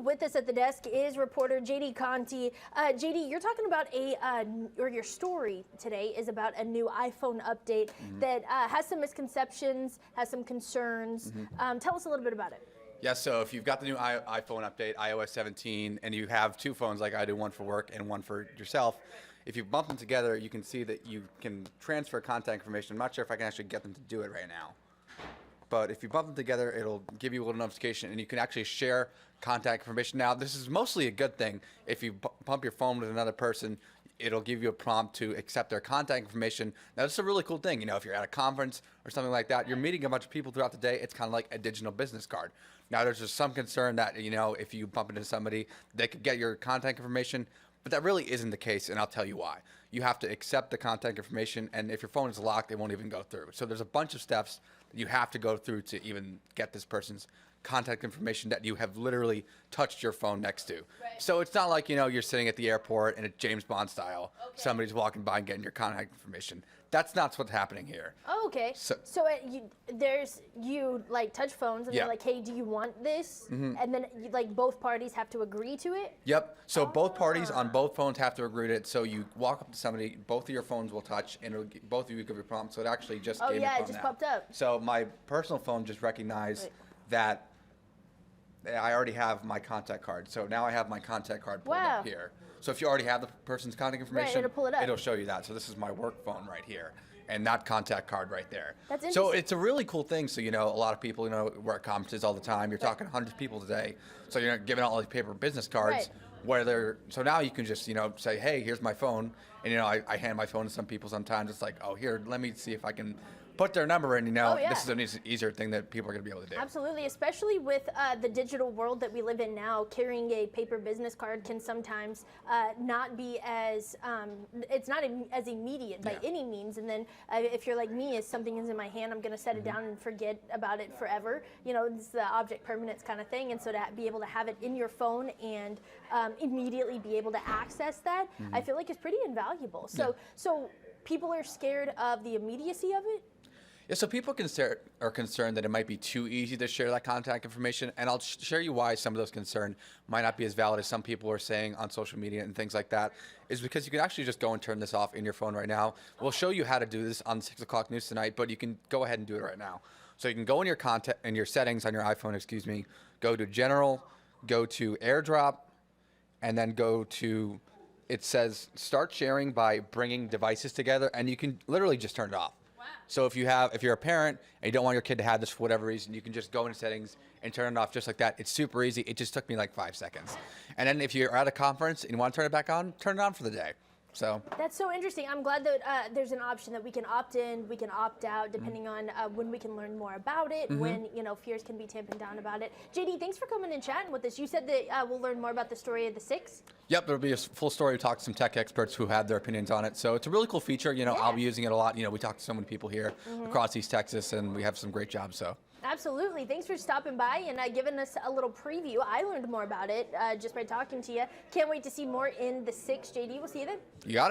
with us at the desk is reporter JD Conti. JD, you're talking about or your story today is about a new iPhone update that has some misconceptions, has some concerns. Tell us a little bit about it. Yeah, so if you've got the new iPhone update, iOS 17, and you have two phones like I do, one for work and one for yourself, if you bump them together, you can see that you can transfer contact information. I'm not sure if I can actually get them to do it right now. But if you bump them together, it'll give you a little notification, and you can actually share contact information. Now, this is mostly a good thing. If you bump your phone with another person, it'll give you a prompt to accept their contact information. Now, this is a really cool thing. You know, if you're at a conference or something like that, you're meeting a bunch of people throughout the day. It's kind of like a digital business card. Now, there's just some concern that, you know, if you bump into somebody, they could get your contact information. But that really isn't the case, and I'll tell you why. You have to accept the contact information, and if your phone is locked, it won't even go through. So there's a bunch of steps that you have to go through to even get this person's contact information that you have literally touched your phone next to. Right. So it's not like, you know, you're sitting at the airport and it's James Bond style. Okay. Somebody's walking by and getting your contact information. That's not what's happening here. Oh, okay. So you like touch phones and they're like, hey, do you want this? And then like both parties have to agree to it? Yep. So both parties on both phones have to agree to it. So you walk up to somebody, both of your phones will touch, and both of you give your prompt. So it actually just gave me a prompt. It just popped up. So my personal phone just recognized that I already have my contact card. So now I have my contact card pulled up here. So if you already have the person's contact information, it'll pull it up. It'll show you that. So this is my work phone right here, and that contact card right there. That's interesting. So it's a really cool thing. So, you know, a lot of people, you know, we're at conferences all the time. You're talking to hundreds of people today. So you're giving out all these paper business cards. Right. So now you can just, you know, say, hey, here's my phone. And, you know, I hand my phone to some people sometimes. It's like, oh, here, let me see if I can put their number in, you know. This is an easier thing that people are going to be able to do. Absolutely, especially with the digital world that we live in now. Carrying a paper business card can sometimes not be as, it's not as immediate by any means. And then if you're like me, if something is in my hand, I'm going to set it down and forget about it forever. You know, it's the object permanence kind of thing. And so to be able to have it in your phone and immediately be able to access that, I feel like is pretty invaluable. So people are scared of the immediacy of it. Yeah, so people are concerned that it might be too easy to share that contact information, and I'll share you why some of those concerns might not be as valid as some people are saying on social media and things like that, is because you can actually just go and turn this off in your phone right now. We'll show you how to do this on 6 o'clock news tonight, but you can go ahead and do it right now. So you can go in your settings on your iPhone, go to General, go to AirDrop, and then go to, it says start sharing by bringing devices together, and you can literally just turn it off. So if you're a parent and you don't want your kid to have this for whatever reason, you can just go into settings and turn it off just like that. It's super easy. It just took me like 5 seconds. And then if you're at a conference and you want to turn it back on, turn it on for the day. So that's so interesting. I'm glad that there's an option that we can opt in, we can opt out, depending on when we can learn more about it, when, you know, fears can be tamped down about it. JD, thanks for coming and chatting with us. You said that we'll learn more about the story of the 6. Yep, there'll be a full story. We talked to some tech experts who had their opinions on it. So it's a really cool feature. You know, I'll be using it a lot. You know, we talk to so many people here across East Texas, and we have some great jobs. So. Absolutely. Thanks for stopping by and giving us a little preview. I learned more about it just by talking to you. Can't wait to see more in the 6, JD. We'll see you then. You got it.